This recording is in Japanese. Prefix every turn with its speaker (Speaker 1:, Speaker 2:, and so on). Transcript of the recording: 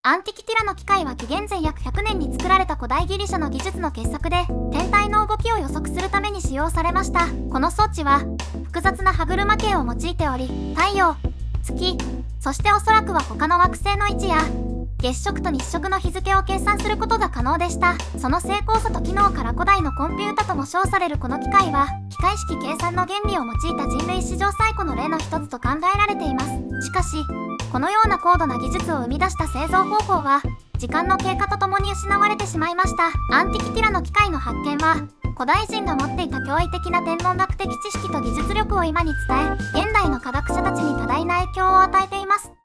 Speaker 1: アンティキティラの機械は紀元前約100年に作られた古代ギリシャの技術の傑作で、天体の動きを予測するために使用されました。この装置は複雑な歯車計を用いており、太陽、月、そしておそらくは他の惑星の位置や月食と日食の日付を計算することが可能でした。その精巧さと機能から古代のコンピュータとも称されるこの機械は、機械式計算の原理を用いた人類史上最古の例の一つと考えられています。しかし、このような高度な技術を生み出した製造方法は、時間の経過とともに失われてしまいました。アンティキティラの機械の発見は、古代人が持っていた驚異的な天文学的知識と技術力を今に伝え、現代の科学者たちに多大な影響を与えています。